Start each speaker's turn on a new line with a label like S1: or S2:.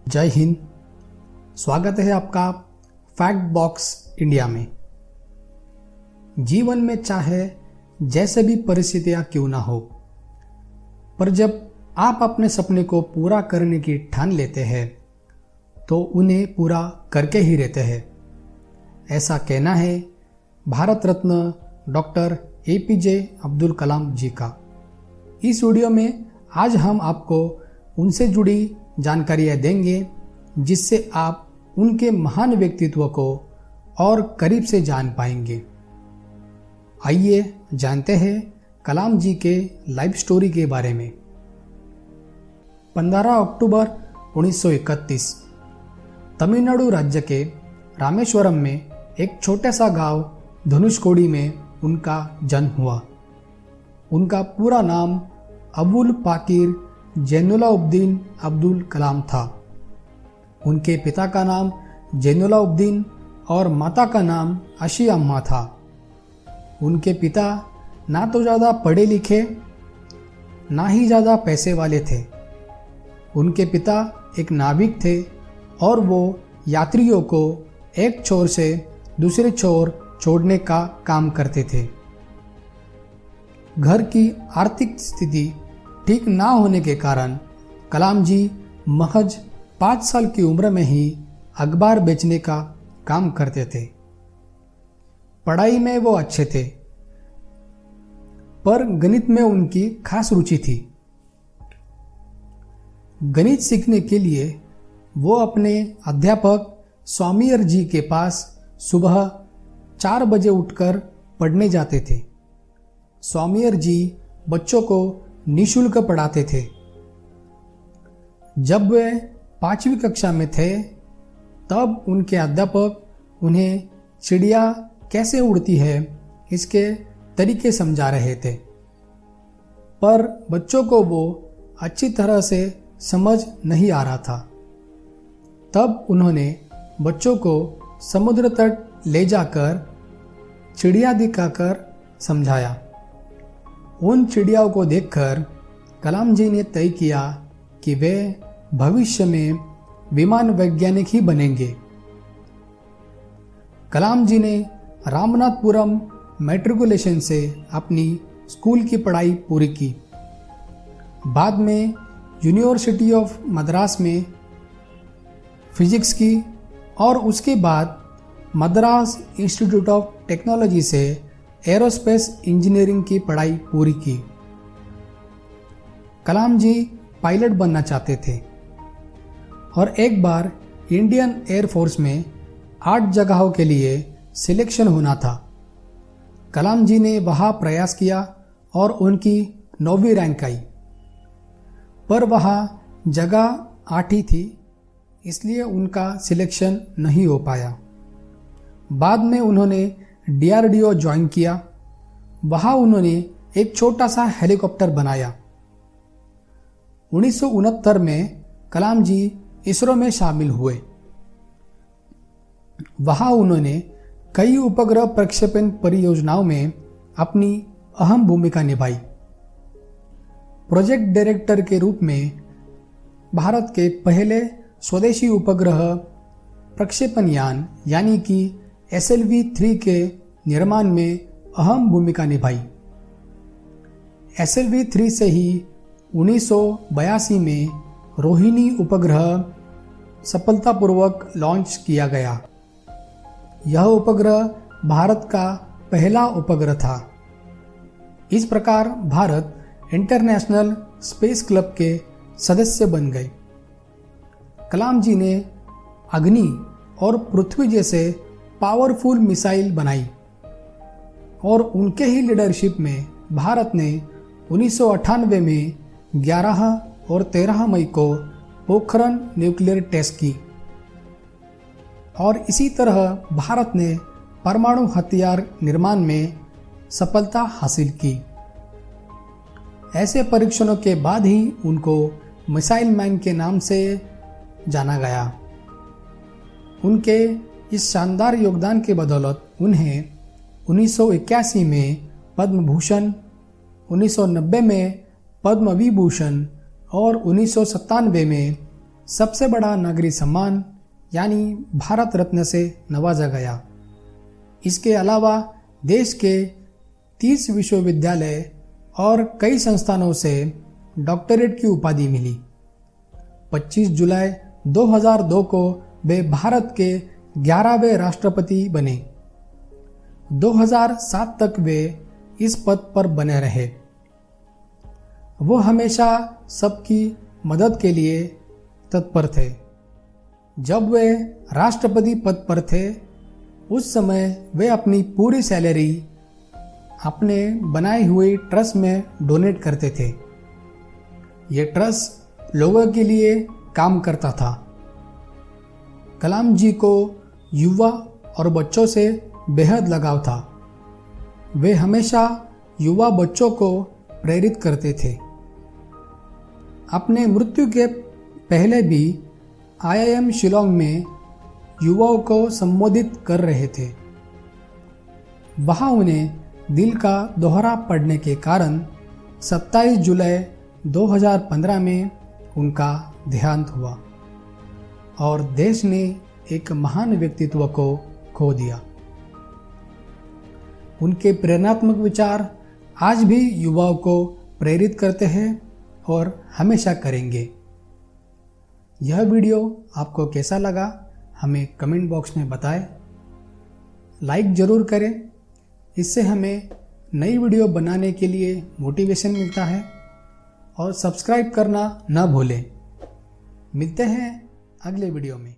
S1: जय हिंद। स्वागत है आपका फैक्ट बॉक्स इंडिया में। जीवन में चाहे जैसे भी परिस्थितियां क्यों ना हो, पर जब आप अपने सपने को पूरा करने की ठान लेते हैं तो उन्हें पूरा करके ही रहते हैं। ऐसा कहना है भारत रत्न डॉक्टर APJ अब्दुल कलाम जी का। इस वीडियो में आज हम आपको उनसे जुड़ी जानकारियाँ देंगे जिससे आप उनके महान व्यक्तित्व को और करीब से जान पाएंगे। आइए जानते हैं कलाम जी के लाइफ स्टोरी के बारे में। 15 अक्टूबर 1931 तमिलनाडु राज्य के रामेश्वरम में एक छोटा सा गांव धनुषकोडी में उनका जन्म हुआ। उनका पूरा नाम अबुल पाकिर जैनुलाब्दीन अब्दुल कलाम था। उनके पिता का नाम जैनुलाब्दीन और माता का नाम आशिया अम्मा था। उनके पिता ना तो ज़्यादा पढ़े लिखे ना ही ज़्यादा पैसे वाले थे। उनके पिता एक नाविक थे और वो यात्रियों को एक छोर से दूसरे छोर छोड़ने का काम करते थे। घर की आर्थिक स्थिति ठीक ना होने के कारण कलाम जी महज 5 साल की उम्र में ही अखबार बेचने का काम करते थे। पढ़ाई में वो अच्छे थे, पर गणित में उनकी खास रुचि थी। गणित सीखने के लिए वो अपने अध्यापक स्वामीयर जी के पास सुबह 4 बजे उठकर पढ़ने जाते थे। स्वामीयर जी बच्चों को निःशुल्क पढ़ाते थे। जब वे 5वीं कक्षा में थे तब उनके अध्यापक उन्हें चिड़िया कैसे उड़ती है इसके तरीके समझा रहे थे, पर बच्चों को वो अच्छी तरह से समझ नहीं आ रहा था। तब उन्होंने बच्चों को समुद्र तट ले जाकर चिड़िया दिखाकर समझाया। उन चिड़ियाओं को देखकर कलाम जी ने तय किया कि वे भविष्य में विमान वैज्ञानिक ही बनेंगे। कलाम जी ने रामनाथपुरम मैट्रिकुलेशन से अपनी स्कूल की पढ़ाई पूरी की। बाद में यूनिवर्सिटी ऑफ मद्रास में फिजिक्स की और उसके बाद मद्रास इंस्टीट्यूट ऑफ टेक्नोलॉजी से एरोस्पेस इंजीनियरिंग की पढ़ाई पूरी की। कलाम जी पायलट बनना चाहते थे और एक बार इंडियन एयरफोर्स में 8 जगहों के लिए सिलेक्शन होना था। कलाम जी ने वहाँ प्रयास किया और उनकी 9वीं रैंक आई, पर वहाँ जगह 8 ही थी, इसलिए उनका सिलेक्शन नहीं हो पाया। बाद में उन्होंने DRDO ज्वाइन किया। वहाँ उन्होंने एक छोटा सा हेलीकॉप्टर बनाया। 1969 में कलाम जी इसरो में शामिल हुए। वहाँ उन्होंने कई उपग्रह प्रक्षेपण परियोजनाओं में अपनी अहम भूमिका निभाई। प्रोजेक्ट डायरेक्टर के रूप में भारत के पहले स्वदेशी उपग्रह प्रक्षेपण यान यानी कि SLV-3 के निर्माण में अहम भूमिका निभाई। SLV-3 से ही 1982 में रोहिणी उपग्रह सफलतापूर्वक लॉन्च किया गया। यह उपग्रह भारत का पहला उपग्रह था। इस प्रकार भारत इंटरनेशनल स्पेस क्लब के सदस्य बन गए। कलाम जी ने अग्नि और पृथ्वी जैसे पावरफुल मिसाइल बनाई और उनके ही लीडरशिप में भारत ने 1998 में 11 और 13 मई को पोखरण न्यूक्लियर टेस्ट की और इसी तरह भारत ने परमाणु हथियार निर्माण में सफलता हासिल की। ऐसे परीक्षणों के बाद ही उनको मिसाइल मैन के नाम से जाना गया। उनके इस शानदार योगदान के बदौलत उन्हें 1981 में पद्म भूषण, 1990 में पद्म विभूषण और 1997 में सबसे बड़ा नागरिक सम्मान यानी भारत रत्न से नवाजा गया। इसके अलावा देश के 30 विश्वविद्यालय और कई संस्थानों से डॉक्टरेट की उपाधि मिली। 25 जुलाई 2002 को वे भारत के 11वें राष्ट्रपति बने। 2007 तक वे इस पद पर बने रहे। वो हमेशा सबकी मदद के लिए तत्पर थे। जब वे राष्ट्रपति पद पर थे उस समय वे अपनी पूरी सैलरी अपने बनाई हुई ट्रस्ट में डोनेट करते थे। ये ट्रस्ट लोगों के लिए काम करता था। कलाम जी को युवा और बच्चों से बेहद लगाव था। वे हमेशा युवा बच्चों को प्रेरित करते थे। अपने मृत्यु के पहले भी IIM शिलोंग में युवाओं को संबोधित कर रहे थे। वहाँ उन्हें दिल का दौरा पड़ने के कारण 27 जुलाई 2015 में उनका देहांत हुआ और देश ने एक महान व्यक्तित्व को खो दिया। उनके प्रेरणात्मक विचार आज भी युवाओं को प्रेरित करते हैं और हमेशा करेंगे। यह वीडियो आपको कैसा लगा हमें कमेंट बॉक्स में बताएं। लाइक ज़रूर करें, इससे हमें नई वीडियो बनाने के लिए मोटिवेशन मिलता है। और सब्सक्राइब करना न भूलें। मिलते हैं अगले वीडियो में।